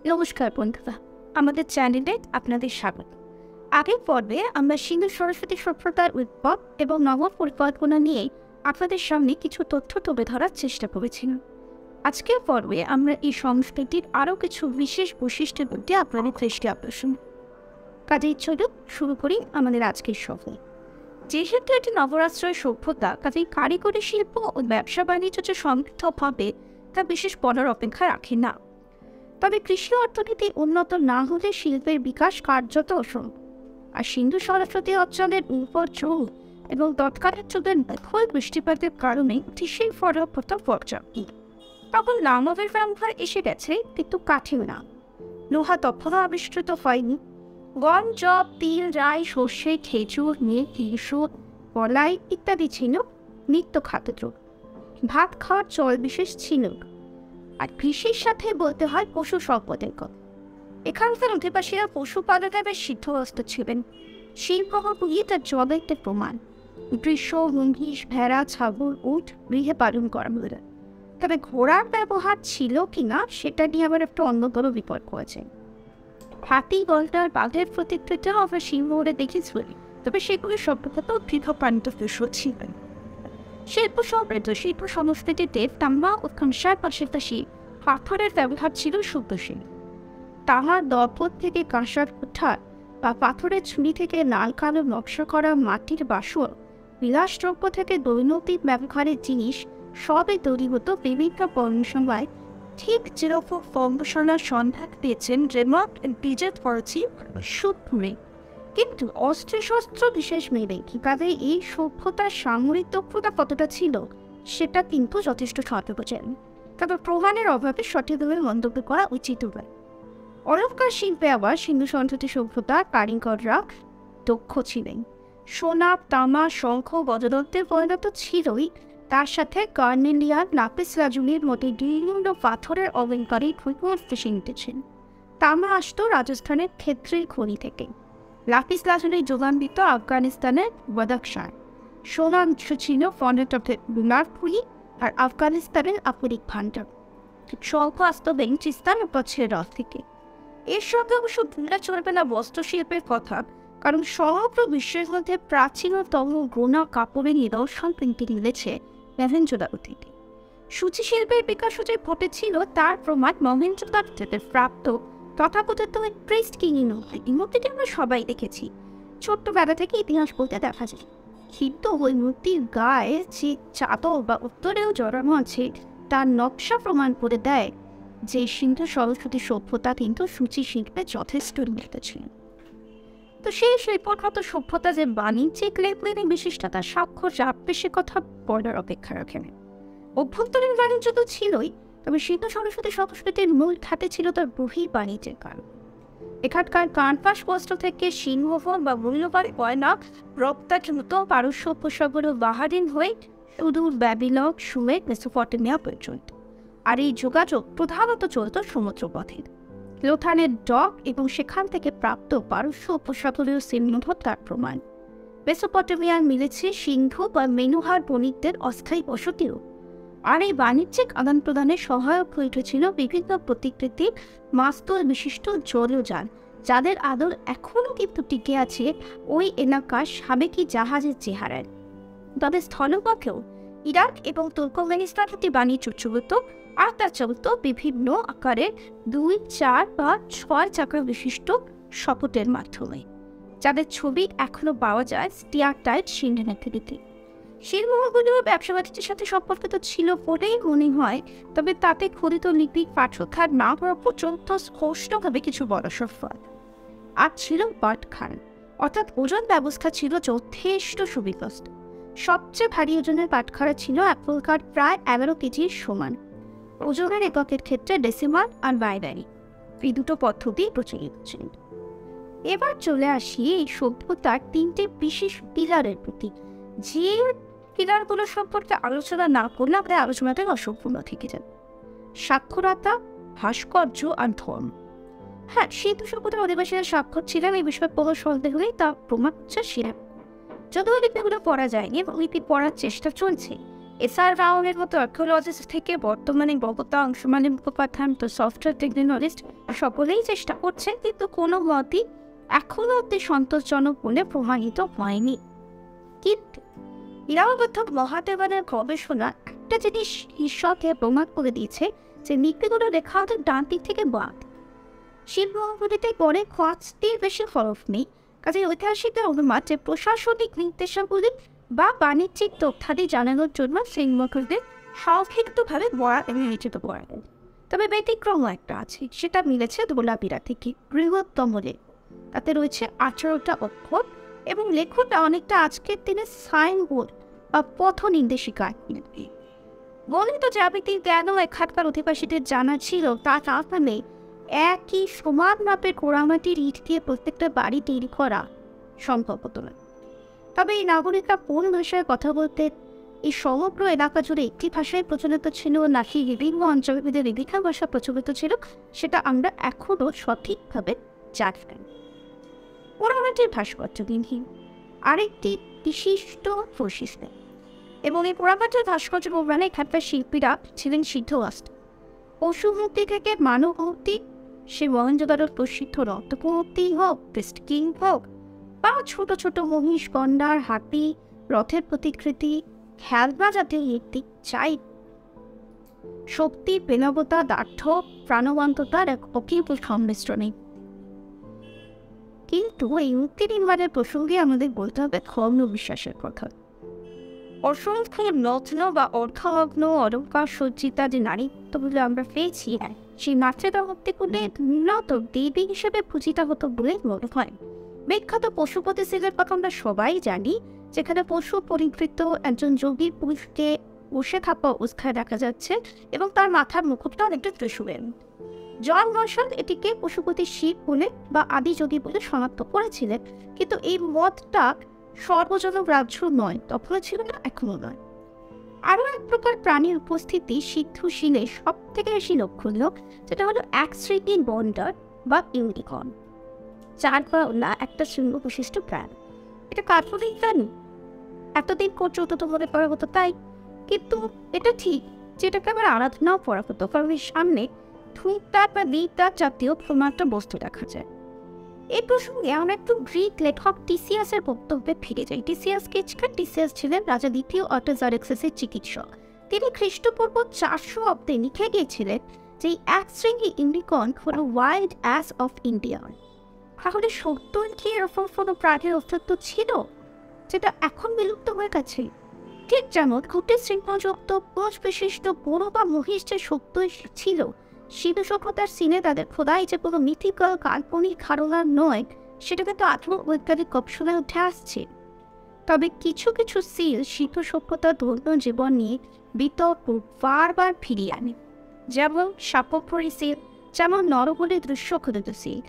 নমস্কার বন্ধুরা, আমাদের চ্যানেলে আপনাদের স্বাগত। আগের পর্বে আমরা সিন্ধু সরস্বতী সভ্যতার উদ্ভব এবং নব পরিকল্পনা নিয়ে আপনাদের সামনে কিছু তথ্য তুলে ধরার চেষ্টা করেছিলাম। আজকের পর্বে আমরা এই সংস্কৃতির আরও কিছু বিশেষ বৈশিষ্ট্যের প্রতি আপনাদের দৃষ্টি আকর্ষণ। কাজেই চলুন শুরু করি আমাদের আজকের সফর। যেহেতু এটি নবরাশ্রয় সভ্যতা, কাজেই কারিগরি শিল্প ও ব্যবসা বাণিজ্য যে সমৃদ্ধ হবে তা বিশেষ বলার অপেক্ষা রাখে না। তবে কৃষি অর্থনীতি উন্নত না হলে শিল্পের বিকাশ কার্যত অসম্ভব। আর সিন্ধু সরস্বতী অঞ্চলের উপর জল এবং তৎকালীন যুগের ব্যাপক বৃষ্টিপাতের কারণে কৃষির ফলবত্তা পর্যাপ্ত। তখন লাঙলের ব্যবহার এসে গেছে, কিন্তু কাঠের না। লোহা তখনও আবিষ্কৃত হয়নি। গম, জব, তিল, রাই, সর্ষে, খেজুর, মেঘ, ইসুর, কলাই ইত্যাদি ছিল নিত্য খাদ্যদ্রব্য। ভাত খাওয়ার চল বিশেষ ছিল। আর কৃষির সাথে বলতে হয় পশু সম্পদের কথা। এখানকার অধিবাসীরা পশুপালনে বেশ সিদ্ধহস্ত ছিলেন। শিল্পগুলি তার জলের প্রমাণ। গ্রীষ্ম, মহিষ, ভেড়া, ছাগল, উট গৃহে পালন করা হতো। তবে ঘোড়ার ব্যবহার ছিল কিনা সেটা নিয়ে আবার একটা অন্যতম বিপদ হয়েছে। হাতি, গলটার, বাঘের প্রতিকৃতিও আমরা সিংহরে দেখেছি, তবে সেগুলি সভ্যতা গৃহপালিত পশু ছিলেন। শিল্প সমৃদ্ধ শিল্প সংস্কৃতিতে তামা ও কাঁসার পাশাপাশি পাথরের ব্যবহার ছিল শুদ্ধশীল। তামার দর্পণ থেকে কাঁসার কুঠার বা পাথরের ছুরি থেকে লাল কালো নকশা করা মাটির বাসন, বিলাসদ্রব্য থেকে দৈনন্দিন ব্যবহারের জিনিস সবই তৈরি হতো বিভিন্ন পণ্যসময়। ঠিক যেরকম কর্মশালার সন্ধান পেয়েছেন রেমন্ড পিজেট ফরচি সুতপুরে। কিন্তু অস্ত্রশস্ত্র বিশেষ মেলে কিভাবে এই সভ্যতার সামরিক দক্ষতা কতটা ছিল সেটা কিন্তু যথেষ্ট সতর্কছেন। তবে প্রমাণের অভাবে সঠিকভাবে মন্তব্য করা উচিত হবে। অলঙ্কার শিল্পে আবার সিন্ধু সরস্বতী সভ্যতার কারিগররা দক্ষ ছিলেন। সোনা, তামা, শঙ্খ, বজ্রদত্তের পরিণত ছিলই, তার সাথে কার্নেলিয়ান, লাপিস লাজুলির মতো বিভিন্ন পাথরের অলঙ্কারই শিখতেছেন। তামা আসত রাজস্থানের ক্ষেত্রের খনি থেকে। লাপিস লাজুলির যোগান দিত আফগানিস্তানের বদাকশায়। সোনা ছিল ফর্নেটপের বুনারপুরি আর আফগানিস্তানের আফরিক ভান্ডার। শঙ্খ আসত বেঞ্চিস্তান ও পশ্চিমের রথ থেকে। এর সঙ্গে অবশ্য ভুলে চলবে না বস্ত্রশিল্পের কথা, কারণ সমগ্র বিশ্বের মধ্যে প্রাচীনতম গোনা কাপড়ের নিদর্শন কিন্তু মিলেছে মহেঞ্জোদারো থেকে। সূচি শিল্পের বিকাশও যে ঘটেছিল তার প্রমাণ মহেঞ্জোদারো থেকে প্রাপ্ত তথাকথিত প্রেস্ট কিংই মূর্তিটি আমরা সবাই দেখেছি। ছোট্টবেলা থেকে ইতিহাস বলতে দেখা যায়। কিন্তু ওই মূর্তির গায়ে যে চাদর বা উত্তরেও জড়ানো আছে তার নকশা প্রমাণ করে দেয় যে সিন্ধু সরস্বতী সভ্যতা কিন্তু সূচি শিল্পে যথেষ্ট উন্নত ছিল। তো সেই শিল্পগত সভ্যতা যে বাণিজ্যিক লেনদেনের বিশিষ্টতা স্বাক্ষর রাখবে সে কথা বলার অপেক্ষা রাখে না। অভ্যন্তরীণ বাণিজ্য তো ছিলই, তবে সিন্ধু সরস্বতী সংস্কৃতির মূল ঘাটে ছিল তার বহির বাণিজ্যের কারণ। এখানকার কানপাস বস্ত্র থেকে সিংহবন বা মূল্যবান গয়না রপ্তানিত পারস্য উপসাগর বাহারিন হয়ে সুদূর ব্যাবিলন, সুমের, মেসোপটেমিয়া পর্যন্ত। আর এই যোগাযোগ প্রধানত চলত সমুদ্রপথে। লোথানের ডক এবং সেখান থেকে প্রাপ্ত পারস্য উপসাগরীয় চিহ্ন তার প্রমাণ। মেসোপটেমিয়ার মিলেছে সিন্ধু বা মেনুহার বণিকদের অস্থায়ী বসতিও। আর এই বাণিজ্যিক আদান প্রদানে সহায়ক হয়ে উঠেছিল বিভিন্ন প্রতিকৃতির মাস্তুল বিশিষ্ট জলযান, যাদের আদর এখনও কিন্তু টিকে আছে ওই এলাকার সাবেকি জাহাজের চেহারায়। তবে স্থলপথেও ইরাক এবং তুর্কমেনিস্তান হতে বাণিজ্য চলত, আর তা চলত বিভিন্ন আকারের 2, 4 বা 6 চাকা বিশিষ্ট শকটের মাধ্যমে, যাদের ছবি এখনো পাওয়া যায় স্টিয়ারটাইট সিন্ধুতে। শিল্পগুলো ব্যবসা বাণিজ্যের সাথে সম্পর্কিত ছিল বলেই মনে হয়, তবে তাতে খোদিত লিপি পাঠ্যখার না হওয়া পর্যন্ত স্পষ্টভাবে কিছু বড় সফল। আর ছিল পাটখান, অর্থাৎ ওজন ব্যবস্থা ছিল যথেষ্ট সুবিন্যস্ত। সবচেয়ে ভারী ওজনের পাটখারা ছিল অ্যাপলকার প্রায় 11 কেজির সমান। ওজনের এককের ক্ষেত্রে ডেসিমাল আর বাইনারি এই দুটো পদ্ধতি প্রচলিত ছিল। এবার চলে আসি এই সভ্যতার 3টে বিশেষ পিলারের প্রতি, যে পিলারগুলো সম্পর্কে আলোচনা না করলে আমাদের আলোচনাটা অসম্পূর্ণ থেকে যাবে। সাক্ষরতা, ভাস্কর্য আর ধর্ম। হ্যাঁ, সিন্ধু সভ্যতার অধিবাসীরা সাক্ষর ছিলেন, এই বিষয়ে কোনো সন্দেহ নেই, তা প্রমাণ হচ্ছে সেরা। যদিও লিপিগুলো পড়া যায়নি এবং লিপি পড়ার চেষ্টা চলছে, এসআর রাওয়ের মতো আর্কিওলজিস্ট থেকে বর্তমানে বগতা অংশমালী মুখোপাধ্যায় তো সফটওয়্যার টেকনোলজিস্ট সকলেই চেষ্টা করছেন, কিন্তু কোনো মতই এখনও অব্দি সন্তোষজনক বলে প্রমাণিত হয়নি। কিন্তু ইরাবদ্ধ মহাদেবানের গবেষণা একটা জিনিস ঈশ্বরকে প্রমাণ করে দিয়েছে যে লিপিগুলো লেখা হতো ডান দিক থেকে বাদ। শিল্পগুলিতে পরে 5টির বেশি হরফ নেই, কাজে ঐতিহাসিকদের অনুমান যে প্রশাসনিক নির্দেশাবলী বা বাণিজ্যিক তথ্যাদি জানানোর জন্য সিংহদের সংক্ষিপ্তভাবে বরাত নিয়োজিত করা হয়। তবে ব্যতিক্রম একটা আছে, সেটা মিলেছে ধোলাবিরা থেকে বৃহত্তম লেখ। তাতে রয়েছে 18টা অক্ষর এবং লেখকটা অনেকটা আজকের দিনে সাইনবোর্ড বা পথ নির্দেশিকা। গণিত জ্যামিতিক জ্ঞানও এখানকার অধিবাসীদের জানা ছিল, তা না থাকলে একই সমান মাপের পোড়ামাটির ইট দিয়ে প্রত্যেকটা বাড়ি তৈরি করা সম্ভব হতো না। তবে এই নাগরিকরা কোন ভাষায় কথা বলতে, এই সমগ্র এলাকা জুড়ে একটি ভাষায় প্রচলিত ছিল নাকি বিভিন্ন অঞ্চলভেদে বিভিন্ন ভাষা প্রচলিত ছিল, সেটা আমরা এখনও সঠিকভাবে জানি না। পোড়ামাটির ভাস্কর্যবিহীন আরেকটি বিশিষ্ট বৈশিষ্ট্য, এবং এই পোড়ামাটির ভাস্কর্য নির্মাণে এখানকার শিল্পীরা ছিলেন সিদ্ধহস্ত। পশু মূর্তি থেকে মানব মূর্তি, সে মহেঞ্জোদারোর প্রসিদ্ধ রক্তমূর্তি হোক, কিং হোক, বা ছোট ছোট মহিষ, গন্ডার, হাতি, রথের প্রতিকৃতি, খেলনা জাতীয় মূর্তি, চাই শক্তি, প্রেমবতা, দার্ঢ্য, প্রাণবন্ততার এক অপূর্ব সংমিশ্রণে। কিন্তু এই মূর্তি নির্মাণের প্রসঙ্গে আমাদের বলতে হবে ধর্ম বিশ্বাসের কথা। অসংখ্য নগ্ন বা অর্ধনগ্ন অলঙ্কার সজ্জিতা যে নারীত্বগুলো আমরা পেয়েছি, সেই মাতৃতা মূর্তিগুলি মূলত দেবী হিসেবে পূজিত হতো বলে মনে হয়। বিখ্যাত পশুপতি সিলের কথা আমরা সবাই জানি, যেখানে পশু পরিবৃত একজন যোগীর পুরুষকে বসে থাকা অবস্থায় দেখা যাচ্ছে এবং তার মাথার মুকুটটা অনেকটা ত্রিশূলের। জন রসন এটিকে পশুপতি শিব বলে বা আদি যোগী বলে শনাক্ত করেছিলেন, কিন্তু এই মতটা সর্বজনগ্রাহ্য নয়, তখনও ছিল না, এখনো নয়। আরও এক প্রকার প্রাণীর উপস্থিতি সিদ্ধু শিলে সব থেকে বেশি লক্ষণীয়, যেটা হলো এক শ্রেণীর বন্ডার বা ইউনিকর্ন, চার পা না একটা শৃঙ্গ বিশিষ্ট প্রাণ। এটা কাল্পনিক প্রাণী, এতদিন পর্যন্ত তো মনে করা হতো তাই, কিন্তু এটা ঠিক যেটাকে আবার আরাধনাও করা হতো, কারণ এর সামনে ধূপদার বা দীপদার জাতীয় কোনো একটা বস্তু দেখা যায়। এই প্রসঙ্গে আমরা একটু গ্রিক লেখক টিসিয়াসের বক্তব্যে ফিরে যাই। টিসিয়াস টিসিয়াস ছিলেন রাজা দ্বিতীয় আর্টাজারেক্সাসের চিকিৎসক। তিনি খ্রিস্টপূর্ব 400 অব্দে লিখে গিয়েছিলেন যে এক শ্রেণী ইউনিকর্ন হলো ওয়াইল্ড অ্যাস অফ ইন্ডিয়া। তাহলে সত্যই কি এরকম কোনো প্রাণীর অস্তিত্ব ছিল যেটা এখন বিলুপ্ত হয়ে গেছে? ঠিক যেমন খুঁটে শৃঙ্খলযুক্ত কোষ বিশিষ্ট বড় বা মহিষ যে সত্যই ছিল, সিন্ধু সভ্যতার সিনে তাদের খোদাই যে কোনো মিথিক্যাল কাল্পনিক ধারণা নয়, সেটা কিন্তু আত্মবৈজ্ঞানিক গবেষণায় উঠে আসছে। তবে কিছু কিছু সিল সিন্ধু সভ্যতার ধর্মীয় জীবন নিয়ে বিতর্ক বারবার ফিরিয়ে আনে, যেমন সাপকরি সিল, যেমন নরবলি দৃশ্যখোদিত সিল।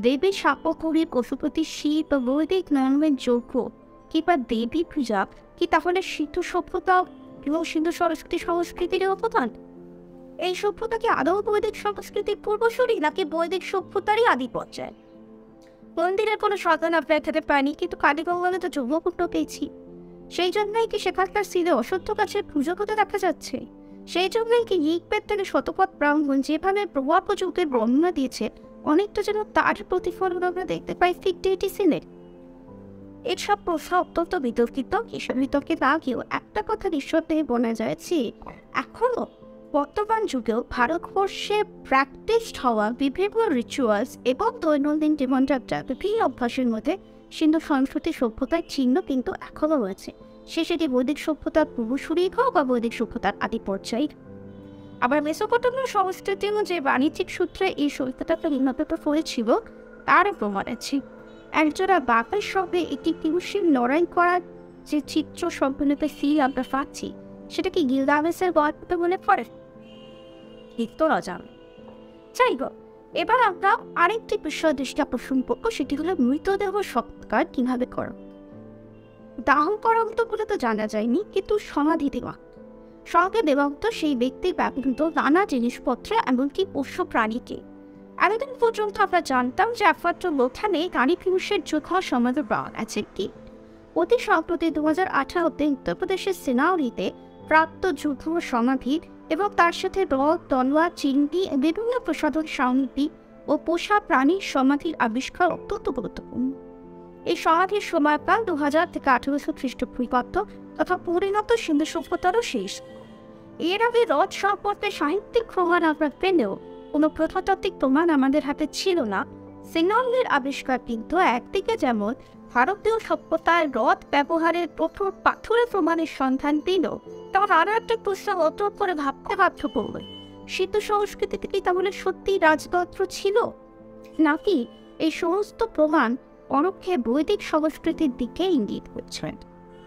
দেবী সাপকরি পশুপতি শিব বা বৈদিক নয়নের যোগ্য কিংবা দেবী পূজা কি তাহলে সিন্ধু সভ্যতা এবং সিন্ধু সংস্কৃতির অবদান? এই সভ্যতা কি আদৌ বৈদিক সংস্কৃতির পূর্বসূরি নাকি বৈদিক সভ্যতারই আদি পর্যায়ে? মন্দিরের কোনো সন্ধান আমরা এখানে পাইনি, কিন্তু কালীগঙ্গালে তো যৌনকুণ্ড পেয়েছি। সেই জন্যই কি সেখানকার সিলে অসত্য গাছের পুজো করতে দেখা যাচ্ছে? সেই জন্যই কি ঋগ্বেদ থেকে শতপথ ব্রাহ্মণ যেভাবে প্রভাব যুগের বর্ণনা দিয়েছে, অনেকটা যেন তার প্রতিফলন আমরা দেখতে পাই ফিকটিটি সিলে। এসব প্রশ্ন অত্যন্ত বিতর্কিত। এসব বিতর্কে না গিয়েও একটা কথা নিঃসন্দেহে বলা যায় যে এখনো বর্তমান যুগেও ভারতবর্ষে প্র্যাকটিসড হওয়া বিভিন্ন রিচুয়ালস এবং দৈনন্দিন জীবনযাত্রার বিভিন্ন অভ্যাসের মধ্যে সিন্ধু সংস্কৃতি সভ্যতার চিহ্ন কিন্তু এখনও রয়েছে। সেটি বৈদিক সভ্যতার পূর্বসূরি হোক বা বৈদিক সভ্যতার আদি পর্যায়ে। আবার মেসোপটেমীয় সংস্কৃতিও যে বাণিজ্যিক সূত্রে এই সভ্যতাকে উন্নত হয়েছিল তার প্রমাণ আছে। একজোড়া বাঘের সঙ্গে একটি পুরুষের লড়াই করার যে চিত্র সম্পূর্ণতে ফিল আমরা পাচ্ছি, সেটা কি গিলগামেশের গল্প মনে পড়ে? তো অজান। যাই হোক, এবার আমরা আরেকটি বিষয় দৃষ্টি আকর্ষণ করবো, সেটি হলো মৃতদেহ সৎকার কিভাবে করো। দাহ করা হতো বলে তো জানা যায়নি, কিন্তু সমাধি দেওয়া, সঙ্গে দেওয়া হতো সেই ব্যক্তির ব্যবহৃত নানা জিনিসপত্রে, এমনকি পোষ্য প্রাণীকে। এতদিন পর্যন্ত আমরা জানতাম যে একমাত্র লোখানে নারী পুরুষের যুদ্ধ সমাধি পাওয়া গেছে কি। অতি সম্প্রতি 2018-তে উত্তরপ্রদেশের সিনাউরিতে প্রাপ্ত যুদ্ধ সমাধি এবং তার সাথে রথ, তলোয়ার, চিংড়ি, বিভিন্ন প্রসাধন সামগ্রী ও পোষা প্রাণীর সমাধির আবিষ্কার অত্যন্ত গুরুত্বপূর্ণ। এই সমাধির সময়কাল 2000 থেকে 1800 খ্রিস্টপূর্বাব্দ তথা পরিণত সিন্ধু সভ্যতারও শেষ। এর আগে রথ সম্পর্কে সাহিত্যিক প্রমাণ আমরা পেলেও কোনো প্রত্নতাত্ত্বিক প্রমাণ আমাদের হাতে ছিল না। সিঙ্গালের আবিষ্কার কিন্তু একদিকে যেমন ভারতীয় সভ্যতায় রথ ব্যবহারের প্রথম পাথরের প্রমাণের সন্ধান দিল, তখন আরও একটা প্রশ্ন অন্তর করে ভাবতে বাধ্য করবে, সিন্ধু সংস্কৃতিতে কি তাহলে সত্যি রাজতন্ত্র ছিল, নাকি এই সমস্ত প্রমাণ পরোক্ষে বৈদিক সংস্কৃতির দিকে ইঙ্গিত করছেন?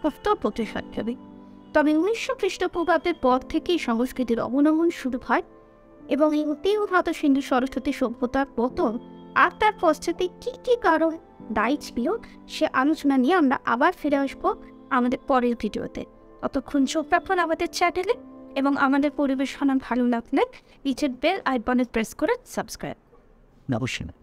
উত্তর প্রতিষ্ঠানে তবে 1900 খ্রিস্টপূর্বাব্দের পর থেকেই সংস্কৃতির অবনমন শুরু হয় এবং এই অতি উন্নত সিন্ধু সরস্বতী সভ্যতার পতন আর তার পশ্চাতে কী কী কারণ দায়ী ছিল সে আলোচনা নিয়ে আমরা আবার ফিরে আসবো আমাদের পরের ভিডিওতে। ততক্ষণ চোখ রাখুন আমাদের চ্যানেলে এবং আমাদের পরিবেশনা ভালো লাগলে নিচের বেল আইকনে প্রেস করে সাবস্ক্রাইব। অবশ্যই।